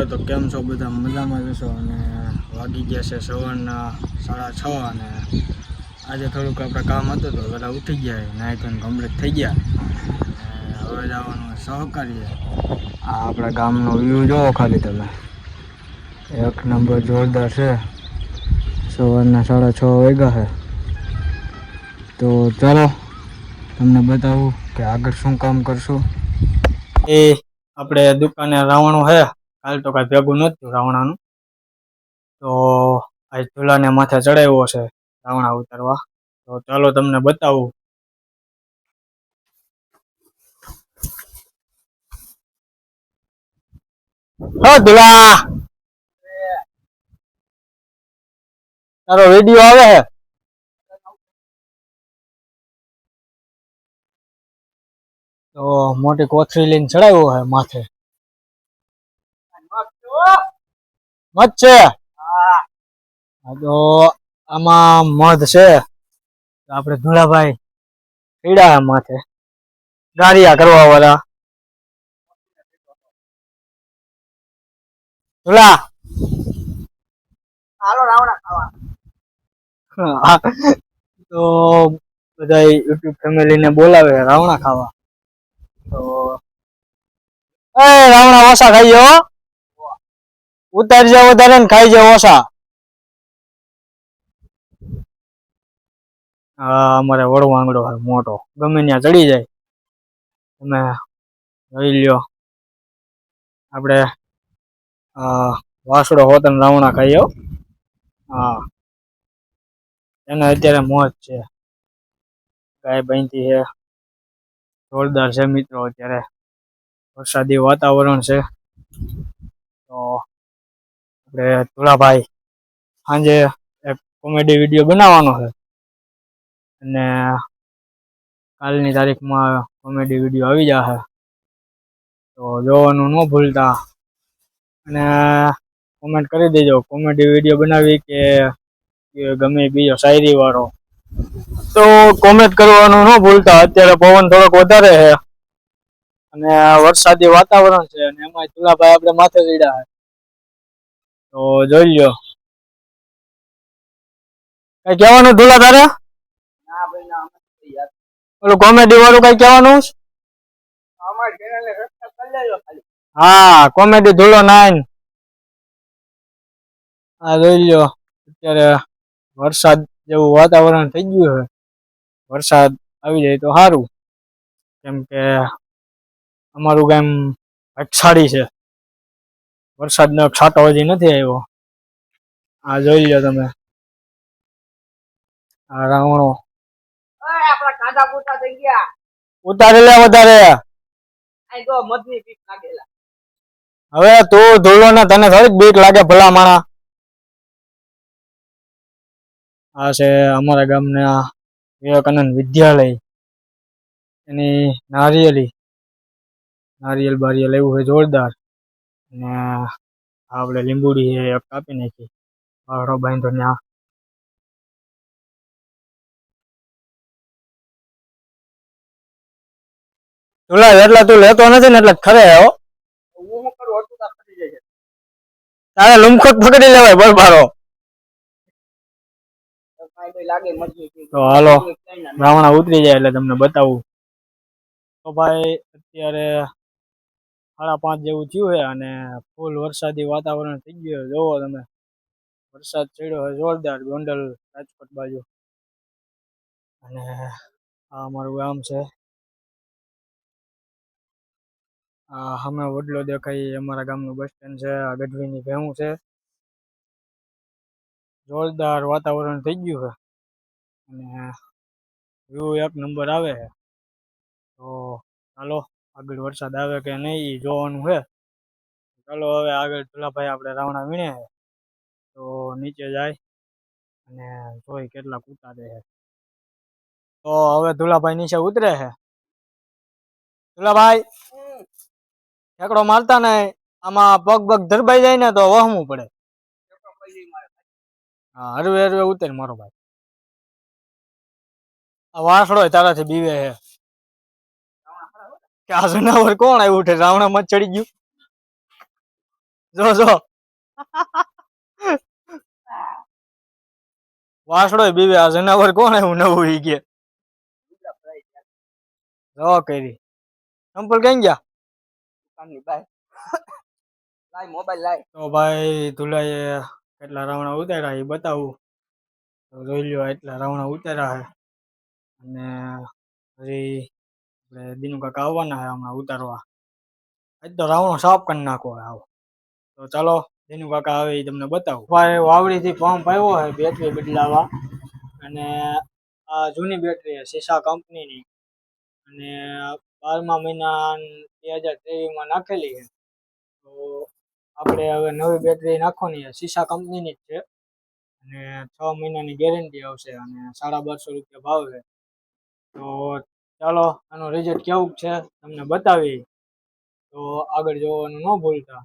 તો કેમ છો બધા? મજામાં જશો? અને વાગી ગયા છે સવારના 6:30 અને આજે થોડુંક આપણે કામ હતું તો બધા ઉઠી ગયા, નાહી ધોઈને કમ્પ્લીટ થઈ ગયા અને હવે જવાનું સહકારીએ. આ આપણા ગામનો વ્યૂ જોવો ખાલી તમે, એક નંબર જોરદાર છે. સવારના 6:30 વાગ્યા છે. તો ચાલો તમને બતાવું કે આગળ શું કામ કરશું. એ આપણે દુકાને રાવણું છે. કાલ તો કાંઈ ભેગું નહોતું રાવણાનું, તો આજ ઝૂલાને માથે ચડાવ્યો છે રાવણા ઉતારવા. તો ચાલો તમને બતાવું. હો ઝૂલા, તારો વિડીયો આવે છે. તો મોટી કોથળી લઈને ચડાવ્યો છે માથે. મત છે તો આમાં મધ છે. આપણે ધુલાભાઈ પીડા માથે ગારિયા કરવા વાળા. ધુલા હાલો રાવણા ખાવા. તો બધા યુટ્યુબ ફેમિલી ને બોલાવે રાવણા ખાવા. તો એ રાવણા ઓછા ખાઈ જાઓ, ઉતારી જાવ વધારે ને ખાઈ જાવ ઓછા. હા, અમારે વડવાંગડો મોટો ગમે ત્યાં ચડી જાય. તમે જોઈ લ્યો, આપણે વાસડો હોતન રાવણા ખાઈ. હા, એને અત્યારે મોજ છે. ગાય બાંધી છે, જોરદાર છે મિત્રો. અત્યારે વરસાદી વાતાવરણ છે. તો આપણે ધુલાભાઈ સાંજે એક કોમેડી વિડીયો બનાવવાનો છે અને કાલની તારીખમાં કોમેડી વિડીયો આવી જશે. તો જોવાનું ન ભૂલતા અને કોમેન્ટ કરી દેજો કોમેડી વિડીયો બનાવી કે ગમે બીજો શાયરી વાળો. તો કોમેન્ટ કરવાનું ન ભૂલતા. અત્યારે પવન થોડોક વધારે છે અને વરસાદી વાતાવરણ છે અને એમાં ધુલાભાઈ આપણે માથે ચડ્યા છે. તો જોઈ લ્યો. કઈ કહેવાનું ધુલા તારે? ઓલું કોમેડી વાળું કઈ કહેવાનું? હા, કોમેડી ધૂલો 9. આ જોઈ લ્યો, અત્યારે વરસાદ જેવું વાતાવરણ થઈ ગયું છે. વરસાદ આવી જાય તો સારું, કેમ કે અમારું ગામ અક્ષાડી છે. વરસાદનો છાંટો હજી નથી આવ્યો. આ જોઈ લ્યો તમે, આ રાવણો ઉતારી લે વધારે. હવે તું ધૂળો ને તને થોડીક બીક લાગે ભલા માણા. આ છે અમારા ગામના વિવેકાનંદ વિદ્યાલય, એની નારિયેલ બારિયેલ એવું હોય જોરદાર. અને આપણે લીંબુડી એક કાપી નાખી, વાહડો બાંધો ત્યાં. તુલા એટલા તું લેતો નથી ને એટલે ખરે હો. તારે લુમખોટ પકડી લેવાય બરબારો. તો હાલો રાવણા ઉતરી જાય એટલે તમને બતાવું. તો ભાઈ અત્યારે 5:30 જેવું થયું છે અને ફૂલ વરસાદી વાતાવરણ થઈ ગયું. જોવો તમે, વરસાદ ચડ્યો હોય જોરદાર ગોંડલ રાજકોટ બાજુ. અને આ અમારું ગામ છે. આ સામે વડલો દેખાય અમારા ગામનું બસ સ્ટેન્ડ છે. આ ગઢવીની ભેહું છે. જોરદાર વાતાવરણ થઈ ગયું છે અને વ્યૂ એક નંબર આવે છે. તો ચાલો આગળ વરસાદ આવે કે નહીં એ જોવાનું છે. ચાલો હવે આગળ ધુલાભાઈ આપણે રાવણા વીણે છે તો નીચે જાય અને જોઈ કેટલા ઉતારે છે. તો હવે ધુલાભાઈ નીચે ઉતરે છે. ધુલાભાઈ ઠેકડો મારતા ને આમાં પગ પગ ધરબાઈ જાય ને તો વહમું પડે. હા, હરવે હરવે ઉતર મારો ભાઈ. આ વાસડો તારાથી બીવે છે કે આ જનાવર કોણ આવ્યું છે રાવણા માં ચડી ગયું. જો જો વાસડો બીવે આ જનાવર કોણ એવું નવું ઈ કે જો કરી સંપલ કઈ ગયા તો ભાઈ તુલાએ કેટલા રાવણા ઉતાર્યા એ બતાવું તો જોઈ લ્યો એટલા રાવણા ઉતાર્યા છે અને હજી આપણે દીનુ કાકા આવવાના છે હમણાં ઉતારવા આજ તો રાવણો સાફ કરી નાખો આવો તો ચાલો દીનુ કાકા આવે એ તમને બતાવું ભાઈ વાવડીથી પંપ આવ્યો છે બેટરી બદલાવા અને આ જૂની બેટરી છે સીસા કંપનીની અને 12મા મહિના 2023માં નાખેલી છે તો આપણે હવે નવી બેટરી નાખવાની છે સીસા કંપનીની જ છે અને 6 મહિનાની ગેરંટી આવશે અને 1250 રૂપિયા ભાવ છે તો ચાલો આનું રિઝલ્ટ કેવું છે તમને બતાવી તો આગળ જોવાનું ન ભૂલતા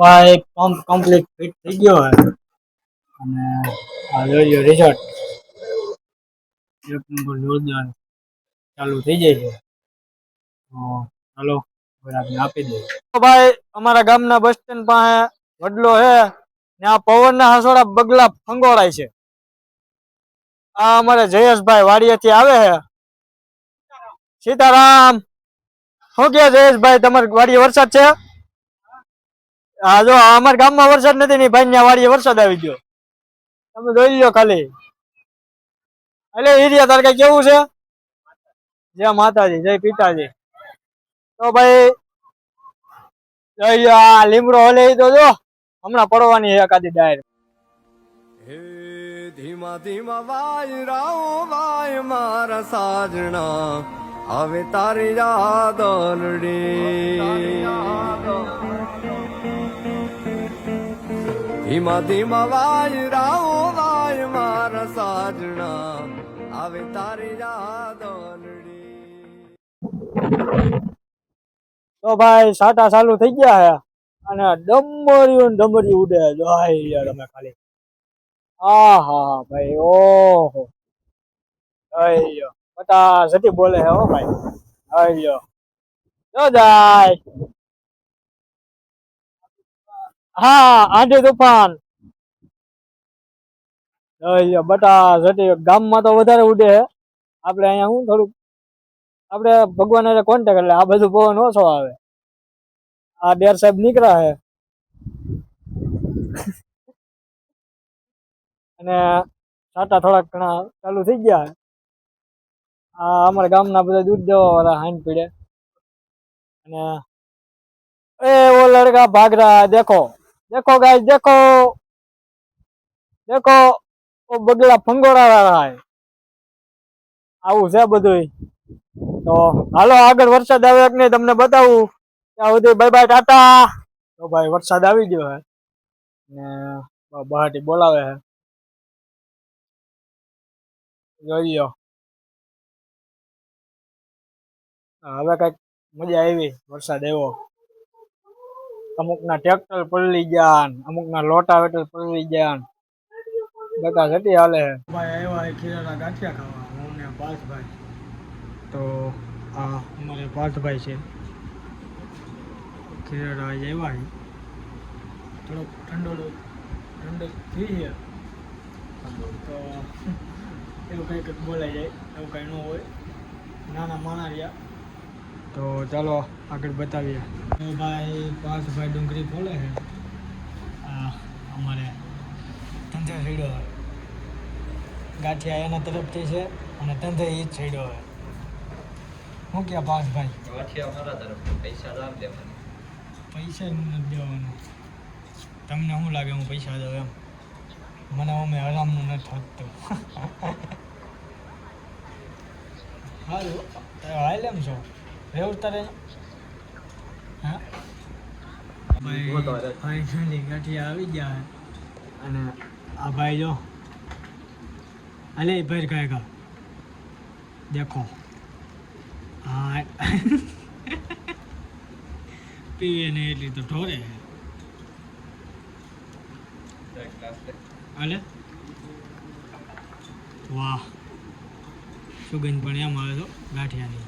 ભાઈ પંપ કમ્પ્લીટ ફિટ થઈ ગયો હે અને આ જોઈ રિઝલ્ટ એક નંબર જોરદાર ચાલુ થઈ જાય છે. ચાલો આપણે આપી દઈએ. તો ભાઈ અમારા ગામના બસ સ્ટેન્ડ પાસે વડલો હે ને આ પવનના હસોડા બગલા ફંગોળાય છે. આ અમારે જયેશભાઈ વાડીએથી આવે છે. સીતારામ. શું કે જયેશભાઈ તમારી વાડીએ વરસાદ છે? હા જો અમારા ગામમાં વરસાદ નથી ને ભાઈ ત્યાં વાડીએ વરસાદ આવી ગયો. તમે જોઈ લો ખાલી. એટલે એરિયા તાર કઈ કેવું છે? જય માતાજી, જય પિતાજી. તો ભાઈ આ લીમડો હલે તો જો હમણાં પડવાની એકાદી ડાયર. હે ધીમા ધીમા વાય રાઓ વાય મારા સાજણા હવે તારી યાદ ધીમા ધીમા વાય રાઓ વાય મારા સાજણા હવે તારી યાદ તો ભાઈ સાટા ચાલુ થઈ ગયા હે અને ડમરી ઉડે જોઈ યાર તમે ખાલી. હા ભાઈ ઓહો અયો બટા સતી બોલે હે હો ભાઈ. અયો જો જાય. હા આંધી તુફાન. અયો બટા સતી ગામમાં તો વધારે ઉડે હે. આપણે અહીંયા હું થોડુંક આપણે ભગવાન હારે કોન્ટેક્ટ એટલે આ બધું પવન ઓછો આવે. આ ડેર સાહેબ નીકળ્યા હે અને સાટા થોડાક ઘણા ચાલુ થઈ ગયા. આ અમારા ગામના બધા દૂધ દેવા વાળા હાઈન પીડે અને એ વો લડકા ભાગ રહા દેખો देखो गाइस देखो देखो वो बगला फंगोड़ा रहा है. આવું છે બધું. તો હાલો આગળ વરસાદ આવે કે નહીં તમને બતાવું. ત્યાં સુધી બાય બાય ટાટા. તો ભાઈ વરસાદ આવી ગયો હે ને બહાટી બોલાવે હે. જોઈ લો હવે કઈક મજા આવી. વરસાદ આવ્યો. અમુક ના ટ્રેક્ટર પલળી ગયા, અમુક ના લોટાવેટર પલળી ગયા. બધા જતી હાલે ભાઈ આવ્યા ખીરાના ગાંઠિયા ખાવા હું ને પાર્થભાઈ. તો આ અમારે પાર્થભાઈ છે. ખીરાના આજે આવ્યા થોડોક ઠંડો થઈ છે તો એવું કંઈક બોલાઈ જાય એવું કંઈ ન હોય. નાના માણા રહ્યા. તો ચાલો આગળ બતાવીએ. ભાઈ પાર્થભાઈ ડુંગળી ખોલે છે. આ અમારે ધંધે છેડો ગાંઠિયા એના તરફથી છે અને ધંધે એ જ છેડો હોય. શું ક્યાં પાર્થભાઈ? ગાંઠિયા મારા તરફથી પૈસા લાવ દે મને. પૈસા નથી દેવાના. તમને શું લાગે હું પૈસા દઉં એમ? મને અમે હરામનું નથી થતું. સારું હાલ એમ છો રેવું તારે? હા ભાઈ ગાંઠિયા આવી ગયા અને આ ભાઈ જો અલે ભાઈ ખાएगा देखो हाँ પીવે ને એટલી તો ઢોરે અલે વાહ સુગંધ પણ એમ આવે તો ગાંઠિયાની.